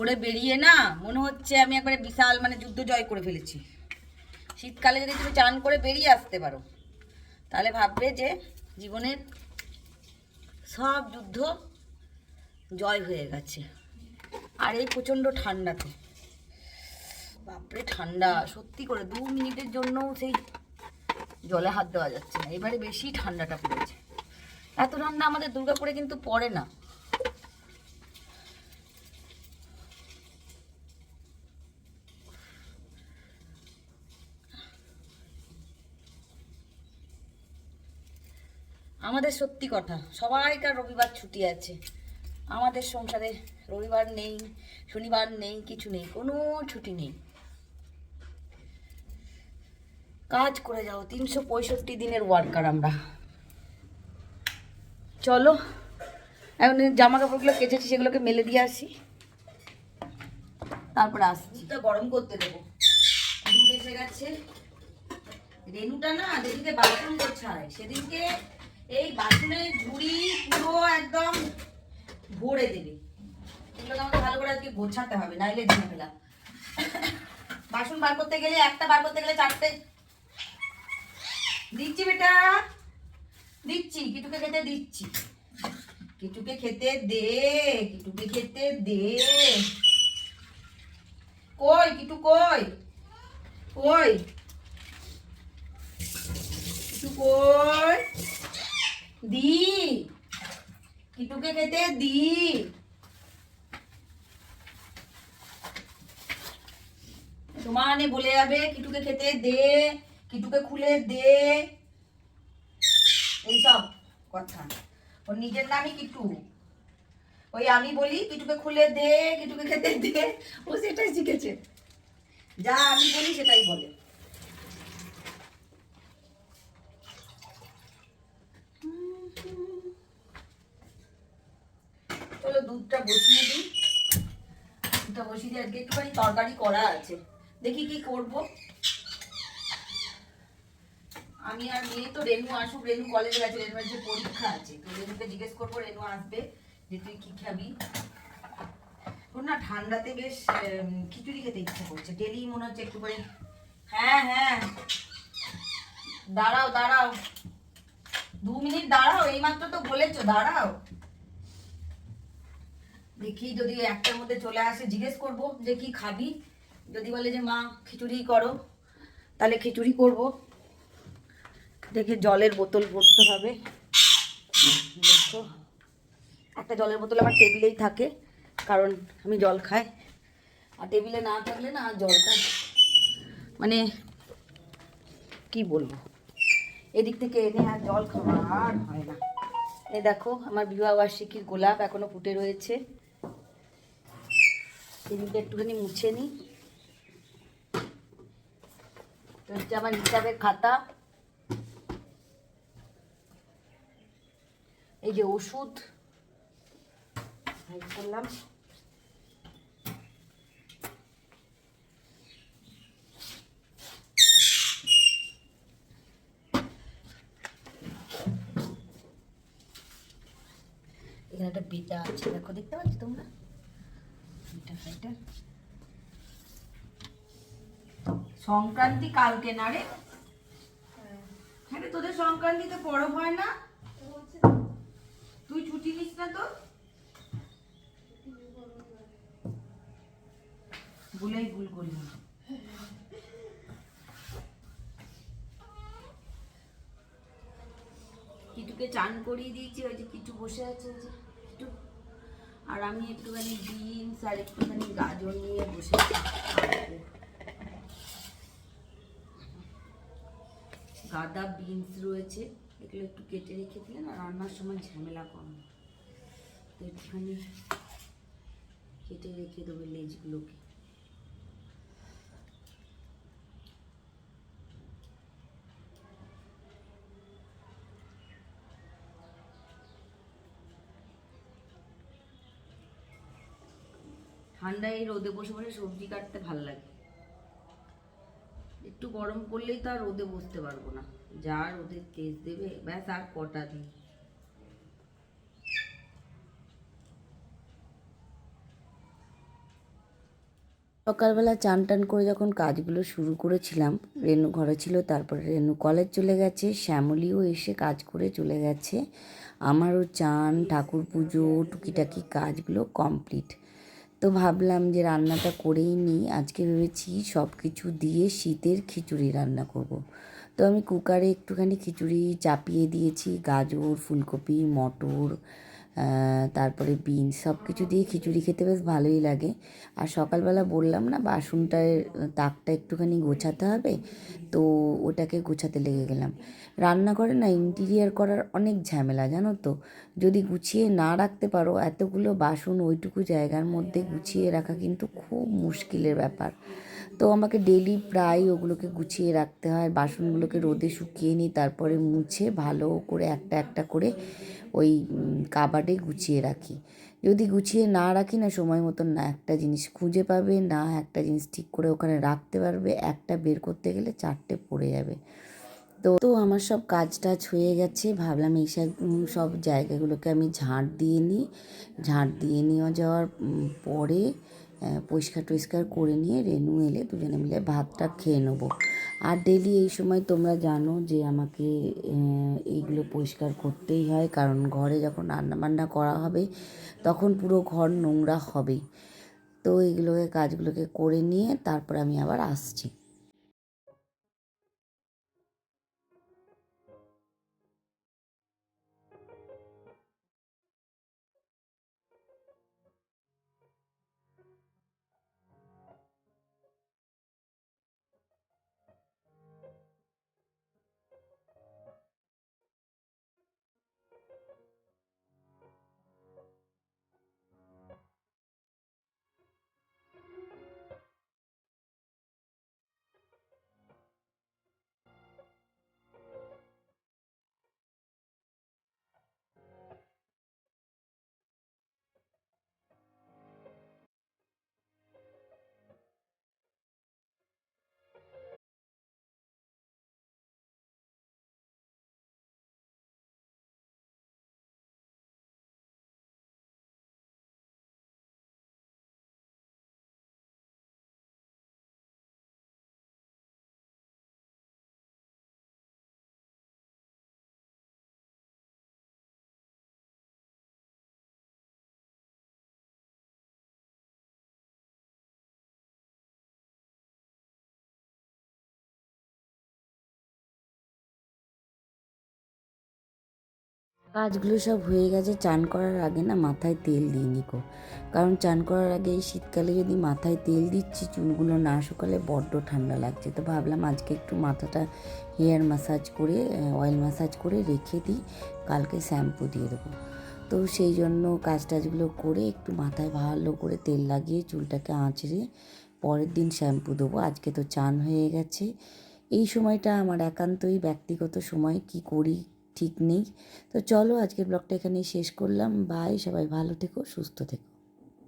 করে বেরিয়ে না মনে হচ্ছে আমি একবারে বিশাল মানে যুদ্ধ জয় করে ফেলেছি। শীতকালে যদি তুমি চান করে বেরিয়ে আসতে পারো তাহলে ভাববে যে জীবনের সব যুদ্ধ জয় হয়ে গেছে। আর এই প্রচণ্ড ঠান্ডাতে, বাপরে ঠান্ডা সত্যি করে 2 মিনিটের জন্যও সেই জলে হাত দেওয়া যাচ্ছে না। এবারে বেশি ঠান্ডাটা পড়েছে। এত ঠান্ডা আমাদের দুর্গাপুরে কিন্তু পড়ে না। আমাদের সত্যি কথা, সবাইকার রবিবার ছুটি আছে, আমাদের সংসারে রবিবার নেই, শনিবার নেই, কিছু নেই, কোনো ছুটি নেই। কাজ করে যাও, 365 দিনের ওয়ার্কার আমরা। চলো এখন জামা কাপড়গুলো কেচেছি সেগুলোকে মেলে দিয়ে আসি, তারপরে আসছি। দুধটা গরম করতে দেবো। দুধ এসে গেছে। রেনুটা না যেদিনকে বাথরুম গোছায় সেদিনকে এই বাথরুমের ঝুড়ি পুরো একদম ভরে দেবে। এগুলোকে আমাকে ভালো করে আজকে গোছাতে হবে, নাইলে ঝামেলা। বাসন বার করতে গেলে একটা, বার করতে গেলে 4টে। দিচ্ছি বেটা, দিচ্ছি, কিটুকে খেতে দিচ্ছি। কিটুকে খেতে দে, কিটুকে খেতে দে। কই কিটু, কই কই কিটু, কই দি, কিটুকে খেতে দি। সমানে বলে যাবে কিটুকে খেতে দে, কিটুকে খুলে দে, এইসব কথা। ওর নিজের নামই কিটু। ওই আমি বলি কিটুকে খুলে দে, কিটুকে খেতে দে, ও সেটাই শিখেছে। যা আমি বলি সেটাই বলে। চলো দুধটা বসিয়ে দিই। দুধটা বসিয়ে দিয়ে আজকে একটুখানি তরকারি করা আছে, দেখি কি করব। আমি আর মেয়ে তো, রেনু আসুক, রেনু কলেজে গেছে, রেনুর যে পরীক্ষা আছে, তো রেনুকে জিজ্ঞেস করবো, রেনু আসবে যে তুই কি খাবি। ওর না ঠান্ডাতে বেশ খিচুড়ি খেতে ইচ্ছা করছে, ডেলি মনে হচ্ছে একটু করে। হ্যাঁ হ্যাঁ, দাঁড়াও দাঁড়াও, 2 মিনিট দাঁড়াও, এইমাত্র তো বলেছো দাঁড়াও। দেখি যদি একটার মধ্যে চলে আসে জিজ্ঞেস করবো যে কি খাবি। যদি বলে যে মা খিচুড়ি করো তাহলে খিচুড়ি করব। দেখে জলের বোতল ভরতে হবে। দেখো একটা জলের বোতল আমার টেবিলেই থাকে, কারণ আমি জল খাই। আর টেবিলে না থাকলে না জলটা মানে কি বলবো, এদিক থেকে এনে আর জল খাওয়া আর হয় না। এই দেখো আমার বিবাহবার্ষিকীর গোলাপ এখনো ফুটে রয়েছে, টেবিলটা একটুখানি মুছে নিই। তো হচ্ছে আমার হিসাবের খাতা, এই যে ওষুধ করলাম, এখানে একটা বেটা আছে, দেখো দেখতে পাচ্ছ তোমরা, এটা সংক্রান্তি কালকে না রে? হ্যাঁ রে, তোদের সংক্রান্তিতে পরব হয় না? তুই ছুটি নিস না তো? ভুলেই ভুল করলাম। কিটুকে চান করিয়ে দিয়েছি, ওই যে কিটু বসে আছে, ওই যে কিটু। আর আমি একটুখানি বিনস আর একটুখানি গাজর নিয়ে বসে আছি। গাদা বিনস রয়েছে, এগুলো একটু কেটে রেখে দিলে না রান্নার সময় ঝামেলা কম। তো একটুখানি কেটে রেখে দেবো লেজগুলোকে। ঠান্ডায় এই রোদে বসে বসে সবজি কাটতে ভাল লাগে। একটু গরম করলেই তো আর রোদে বসতে পারবো না, যা রোদের তেজ দেবে, ব্যাস আর কটা দিন। সকালবেলা চান টান করে যখন কাজগুলো শুরু করেছিলাম, রেনু ঘরে ছিল, তারপরে রেনু কলেজ চলে গেছে, শ্যামলীও এসে কাজ করে চলে গেছে, আমারও চান ঠাকুর পুজো টুকিটাকি কাজগুলো কমপ্লিট। তো ভাবলাম যে রান্নাটা করেই নিই। আজকে ভেবেছি সব কিছু দিয়ে শীতের খিচুড়ি রান্না করব। তো আমি কুকারে একটুখানি খিচুড়ি চাপিয়ে দিয়েছি, গাজর ফুলকপি মটর তারপরে বিনস সব কিছু দিয়ে খিচুড়ি খেতে বেশ ভালোই লাগে। আর সকালবেলা বললাম না বাসনটায় তাকটা একটুখানি গোছাতে হবে, তো ওটাকে গোছাতে লেগে গেলাম। রান্নাঘরে না ইন্টিরিয়ার করার অনেক ঝামেলা জানো তো। যদি গুছিয়ে না রাখতে পারো, এতগুলো বাসন ওইটুকু জায়গার মধ্যে গুছিয়ে রাখা কিন্তু খুব মুশকিলের ব্যাপার। তো আমাকে ডেলি প্রায় ওগুলোকে গুছিয়ে রাখতে হয়, বাসনগুলোকে রোদে শুকিয়ে নিই, তারপরে মুছে ভালো করে একটা একটা করে ওই কাবার্ডে গুছিয়ে রাখি। যদি গুছিয়ে না রাখি না সময় মতন, না একটা জিনিস খুঁজে পাবে, না একটা জিনিস ঠিক করে ওখানে রাখতে পারবে, একটা বের করতে গেলে চারটে পড়ে যাবে। তো আমার সব কাজ টাজ হয়ে গেছে, ভাবলাম এই সব জায়গাগুলোকে আমি ঝাঁট দিয়ে নিই। ঝাঁট দিয়ে নেওয়া যাওয়ার পরে পরিষ্কার টরিষ্কার করে নিয়ে রেনু এলে দুজনে মিলে ভাতটা খেয়ে নেবো। আর ডেলি এই সময় তোমরা জানো যে আমাকে এইগুলো পরিষ্কার করতেই হয়, কারণ ঘরে যখন রান্নাবান্না করা হবে তখন পুরো ঘর নোংরা হবেই। তো এইগুলোকে কাজগুলোকে করে নিয়ে তারপর আমি আবার আসছি। কাজগুলো সব হয়ে গেছে। চান করার আগে না মাথায় তেল দিই নিকো, কারণ চান করার আগে এই শীতকালে যদি মাথায় তেল দিচ্ছি চুলগুলো না শুকালে বড্ড ঠান্ডা লাগছে। তো ভাবলাম আজকে একটু মাথাটা হেয়ার ম্যাসাজ করে অয়েল ম্যাসাজ করে রেখে দিই, কালকে শ্যাম্পু দিয়ে দেবো। তো সেই জন্য কাজ টাজগুলো করে একটু মাথায় ভালো করে তেল লাগিয়ে চুলটাকে আঁচড়ে পরের দিন শ্যাম্পু দেবো। আজকে তো চান হয়ে গেছে। এই সময়টা আমার একান্তই ব্যক্তিগত সময়, কি করি ঠিক নেই। তো চলো আজকের ব্লগটা এখানেই শেষ করলাম। বাই, সবাই ভালো থেকো সুস্থ থেকো।